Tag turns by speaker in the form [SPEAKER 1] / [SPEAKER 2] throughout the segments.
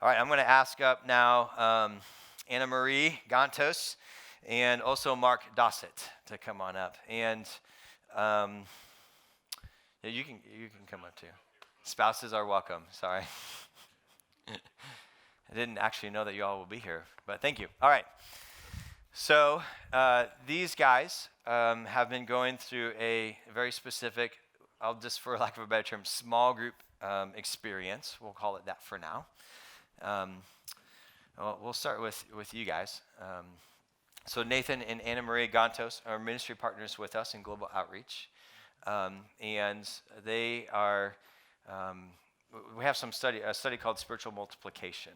[SPEAKER 1] All right, I'm going to ask up now Anna Marie Gantos and also Mark Dossett to come on up. And yeah, you can come up too. Spouses are welcome. Sorry. I didn't actually know that you all will be here, but thank you. All right. So these guys have been going through a very specific, I'll just for lack of a better term, small group experience. We'll call it that for now. We'll start with you guys. So Nathan and Anna Maria Gantos are ministry partners with us in Global Outreach. And they are, we have a study called Spiritual Multiplication.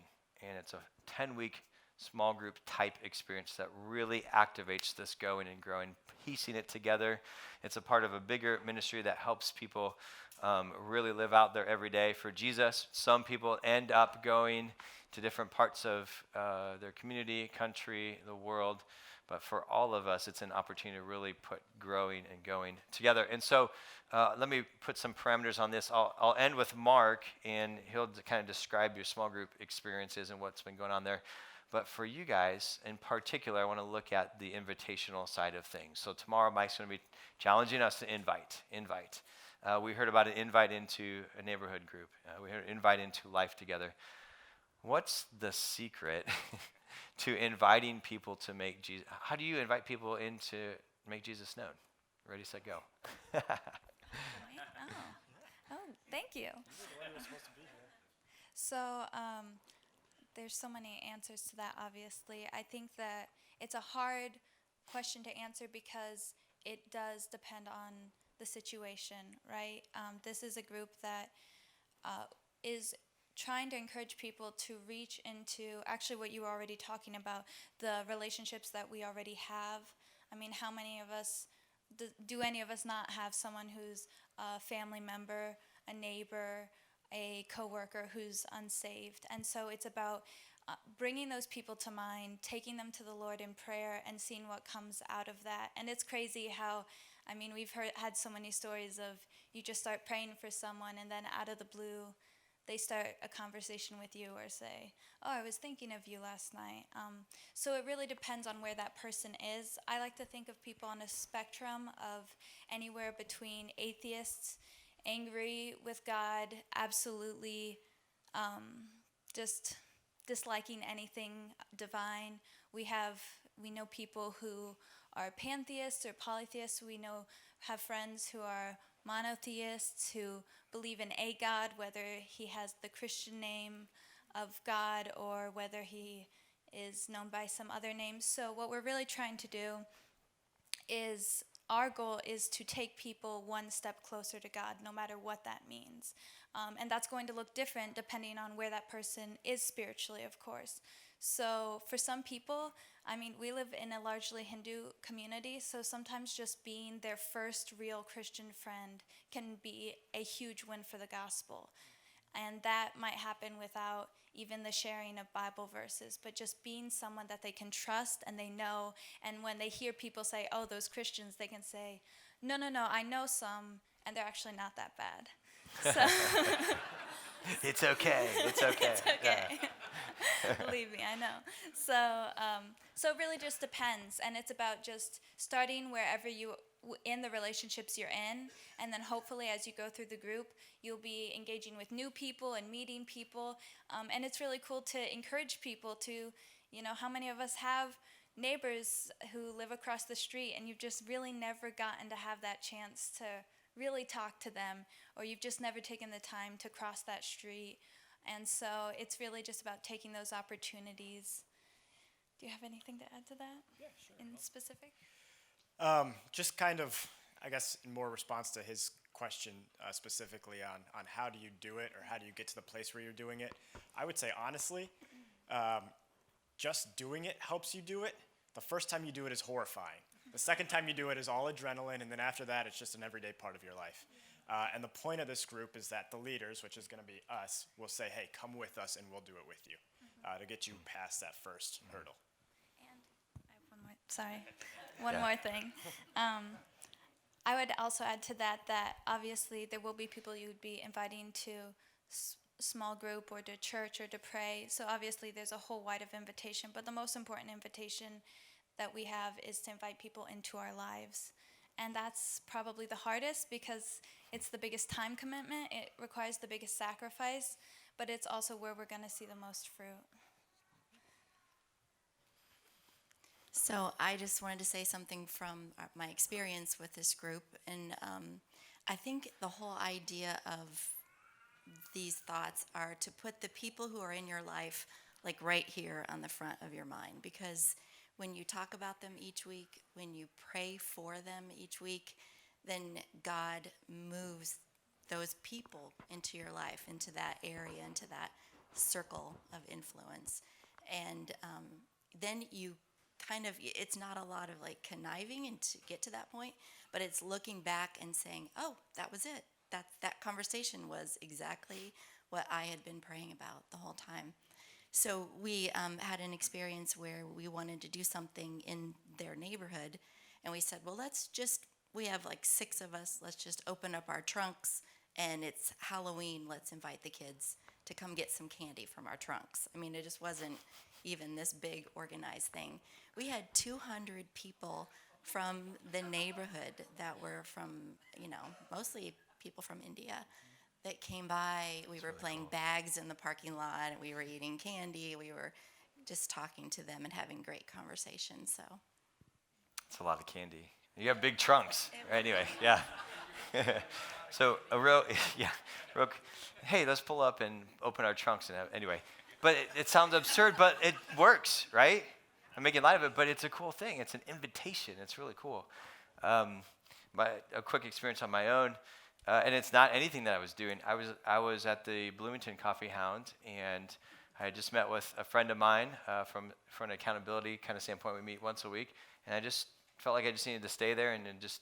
[SPEAKER 1] And it's a 10-week small group type experience that really activates this going and growing, piecing it together. It's a part of a bigger ministry that helps people really live out their everyday for Jesus. Some people end up going to different parts of their community, country, the world. But for all of us, it's an opportunity to really put growing and going together. And so let me put some parameters on this. I'll end with Mark, and he'll kind of describe your small group experiences and what's been going on there. But for you guys in particular, I want to look at the invitational side of things. So tomorrow, Mike's going to be challenging us to invite. We heard about an invite into a neighborhood group. We heard an invite into life together. What's the secret to inviting people to make Jesus? How do you invite people in to make Jesus known? Ready, set, go.
[SPEAKER 2] Thank you. So there's so many answers to that, obviously. I think that it's a hard question to answer because it does depend on the situation, right? This is a group that is trying to encourage people to reach into actually what you were already talking about, the relationships that we already have. I mean, how many of us, do any of us not have someone who's a family member, a neighbor, a coworker who's unsaved? And so it's about bringing those people to mind, taking them to the Lord in prayer, and seeing what comes out of that. And it's crazy how, I mean, we've had so many stories of you just start praying for someone, and then out of the blue, they start a conversation with you or say, oh, I was thinking of you last night. So it really depends on where that person is. I like to think of people on a spectrum of anywhere between atheists, angry with God, absolutely just disliking anything divine. We know people who are pantheists or polytheists. We have friends who are monotheists who believe in a God, whether he has the Christian name of God or whether he is known by some other name. So what we're really trying to do is, our goal is to take people one step closer to God, no matter what that means. And that's going to look different depending on where that person is spiritually, of course. So for some people, I mean, we live in a largely Hindu community, so sometimes just being their first real Christian friend can be a huge win for the gospel. And that might happen without even the sharing of Bible verses, but just being someone that they can trust and they know. And when they hear people say, oh, those Christians, they can say, no, I know some, and they're actually not that bad. So
[SPEAKER 1] It's okay.
[SPEAKER 2] It's okay. Believe me, I know. So it really just depends, and it's about just starting wherever in the relationships you're in, and then hopefully as you go through the group, you'll be engaging with new people and meeting people, and it's really cool to encourage people to, how many of us have neighbors who live across the street, and you've just really never gotten to have that chance to really talk to them, or you've just never taken the time to cross that street. And so it's really just about taking those opportunities. Do you have anything to add to that?
[SPEAKER 3] Yeah, sure.
[SPEAKER 2] In specific?
[SPEAKER 3] Just kind of, I guess, in more response to his question specifically on how do you do it or how do you get to the place where you're doing it, I would say honestly, just doing it helps you do it. The first time you do it is horrifying. The second time you do it is all adrenaline, and then after that, it's just an everyday part of your life. And the point of this group is that the leaders, which is going to be us, will say, hey, come with us and we'll do it with you to get you past that first hurdle.
[SPEAKER 2] And I have one more thing. I would also add to that obviously there will be people you would be inviting to small group or to church or to pray. So obviously there's a whole wide of invitation, but the most important invitation that we have is to invite people into our lives. And that's probably the hardest because it's the biggest time commitment. It requires the biggest sacrifice, but it's also where we're going to see the most fruit.
[SPEAKER 4] So I just wanted to say something from my experience with this group. And I think the whole idea of these thoughts are to put the people who are in your life like right here on the front of your mind, because when you talk about them each week, when you pray for them each week, then God moves those people into your life, into that area, into that circle of influence. And then you kind of, it's not a lot of like conniving and to get to that point, but it's looking back and saying, oh, that was it. That conversation was exactly what I had been praying about the whole time. So we had an experience where we wanted to do something in their neighborhood, and we said, well, we have like 6 of us, let's just open up our trunks, and it's Halloween, let's invite the kids to come get some candy from our trunks. I mean, it just wasn't even this big organized thing. We had 200 people from the neighborhood that were from, mostly people from India that came by. We were playing bags in the parking lot, and we were eating candy. We were just talking to them and having great conversations. So
[SPEAKER 1] It's a lot of candy. You have big trunks. Anyway, yeah. So hey, let's pull up and open our trunks and anyway. But it sounds absurd, but it works, right? I'm making light of it, but it's a cool thing. It's an invitation. It's really cool. A quick experience on my own. And it's not anything that I was doing. I was at the Bloomington Coffee Hound, and I had just met with a friend of mine from an accountability kind of standpoint. We meet once a week, and I just felt like I just needed to stay there and then just,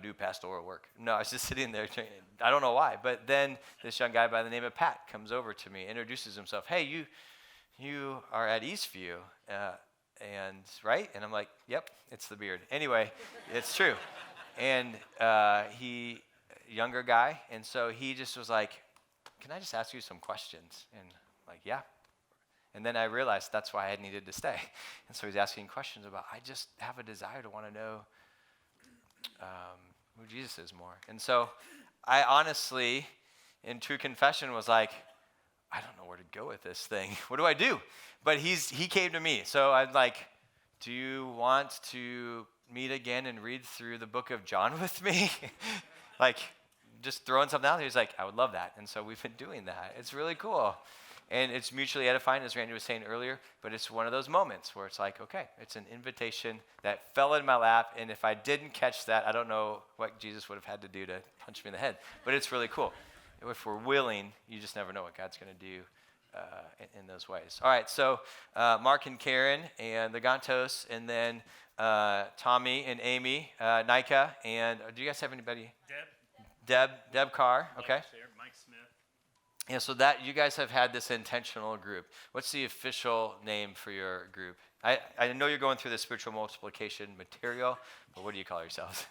[SPEAKER 1] do pastoral work. No, I was just sitting there. I don't know why, but then this young guy by the name of Pat comes over to me, introduces himself. Hey, you are at Eastview, and right? And I'm like, yep, it's the beard. Anyway, it's true. And younger guy, and so he just was like, can I just ask you some questions? And I'm like, yeah. And then I realized that's why I needed to stay. And so he's asking questions about, I just have a desire to want to know who Jesus is more. And so I honestly, in true confession, was like, I don't know where to go with this thing. What do I do? But he came to me. So I'm like, do you want to meet again and read through the book of John with me? Like, just throwing something out there. He's like, I would love that. And so we've been doing that. It's really cool. And it's mutually edifying, as Randy was saying earlier, but it's one of those moments where it's like, okay, it's an invitation that fell in my lap, and if I didn't catch that, I don't know what Jesus would have had to do to punch me in the head. But it's really cool. If we're willing, you just never know what God's going to do in those ways. All right, so Mark and Karen and the Gantos, and then Tommy and Amy, Nika, and do you guys have anybody? Deb Carr, okay.
[SPEAKER 5] Mike Smith.
[SPEAKER 1] Yeah, so that you guys have had this intentional group. What's the official name for your group? I know you're going through the spiritual multiplication material, but what do you call yourselves?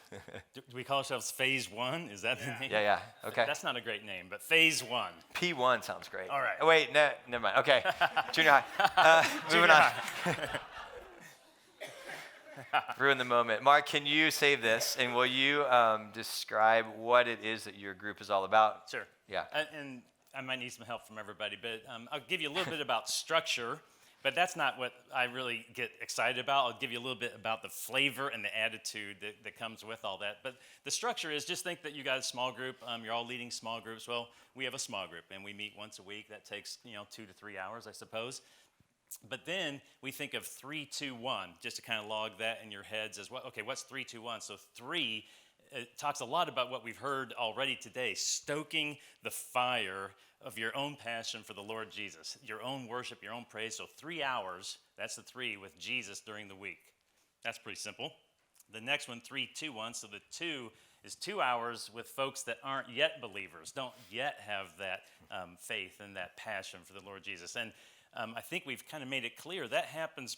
[SPEAKER 5] Do we call ourselves Phase 1? Is that the name?
[SPEAKER 1] Yeah, okay.
[SPEAKER 5] That's not a great name, but Phase 1.
[SPEAKER 1] P1 sounds great.
[SPEAKER 5] All right.
[SPEAKER 1] Oh, wait, never mind. Okay, junior high. Moving on. Ruin the moment. Mark, can you save this, and will you describe what it is that your group is all about?
[SPEAKER 5] Sure.
[SPEAKER 1] Yeah.
[SPEAKER 5] And I might need some help from everybody, but I'll give you a little bit about structure, but that's not what I really get excited about. I'll give you a little bit about the flavor and the attitude that comes with all that. But the structure is, just think that you got a small group. You're all leading small groups. Well, we have a small group, and we meet once a week. That takes 2 to 3 hours, I suppose. But then we think of 3, 2, 1, just to kind of log that in your heads as well. Okay, what's 3, 2, 1? So 3, it talks a lot about what we've heard already today, stoking the fire of your own passion for the Lord Jesus, your own worship, your own praise. So 3 hours, that's the 3 with Jesus during the week. That's pretty simple. The next one, 3, 2, 1. So the 2 is 2 hours with folks that aren't yet believers, don't yet have that faith and that passion for the Lord Jesus. And I think we've kind of made it clear that happens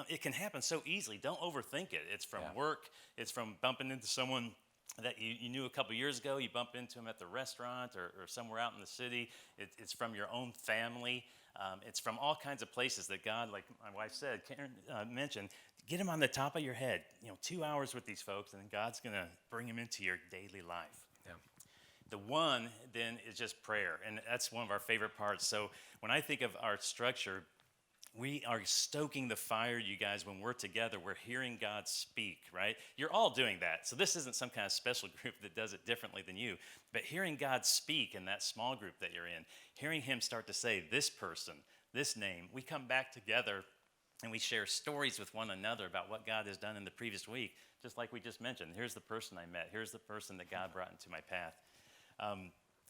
[SPEAKER 5] it can happen so easily. Don't overthink it. It's from work. It's from bumping into someone that you knew a couple years ago. You bump into them at the restaurant or somewhere out in the city. It's from your own family. It's from all kinds of places that God, like my wife said, Karen mentioned, get them on the top of your head. 2 hours with these folks, and God's going to bring them into your daily life.
[SPEAKER 1] Yeah.
[SPEAKER 5] The one then is just prayer, and that's one of our favorite parts. So when I think of our structure, we are stoking the fire, you guys, when we're together. We're hearing God speak, right? You're all doing that. So this isn't some kind of special group that does it differently than you. But hearing God speak in that small group that you're in, hearing him start to say, this person, this name, we come back together and we share stories with one another about what God has done in the previous week, just like we just mentioned. Here's the person I met. Here's the person that God brought into my path.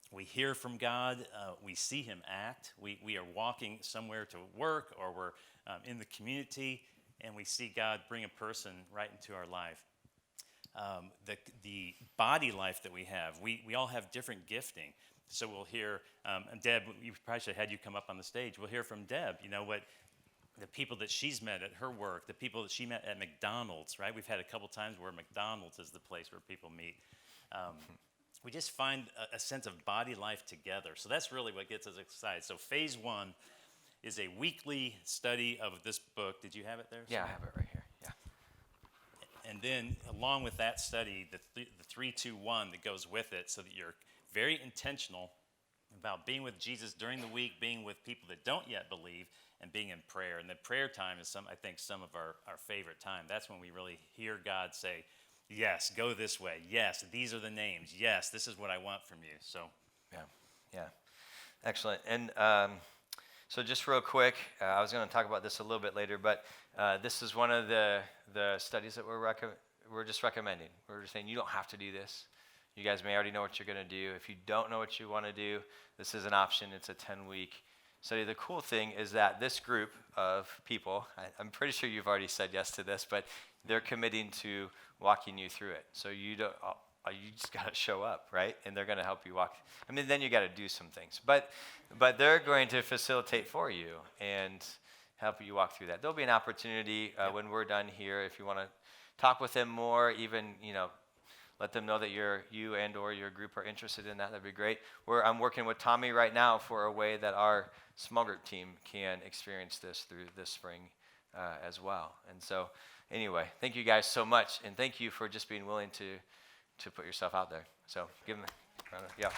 [SPEAKER 5] We hear from God, we see him act. We are walking somewhere to work, or we're in the community, and we see God bring a person right into our life. The body life that we have, we all have different gifting. So we'll hear, and Deb, we probably should have had you come up on the stage. We'll hear from Deb, what the people that she's met at her work, the people that she met at McDonald's, right? We've had a couple times where McDonald's is the place where people meet. We just find a sense of body life together. So that's really what gets us excited. So phase 1 is a weekly study of this book. Did you have it there?
[SPEAKER 1] Yeah, I have it right here. Yeah.
[SPEAKER 5] And then along with that study, the 3-2-1 that goes with it, so that you're very intentional about being with Jesus during the week, being with people that don't yet believe, and being in prayer. And the prayer time is I think some of our favorite time. That's when we really hear God say, yes, go this way. Yes, these are the names. Yes, this is what I want from you. So,
[SPEAKER 1] Yeah. Excellent. And so just real quick, I was going to talk about this a little bit later, but this is one of the studies that we're just recommending. We're just saying you don't have to do this. You guys may already know what you're going to do. If you don't know what you want to do, this is an option. It's a 10-week study. The cool thing is that this group of people, I'm pretty sure you've already said yes to this, but they're committing to walking you through it. So you just got to show up, right? And they're going to help you walk. I mean, then you got to do some things. But they're going to facilitate for you and help you walk through that. There'll be an opportunity when we're done here, if you want to talk with them more, even, let them know that you and or your group are interested in that. That'd be great. I'm working with Tommy right now for a way that our small group team can experience this through this spring as well. And so anyway, thank you guys so much, and thank you for just being willing to put yourself out there. So give them a round of, yeah.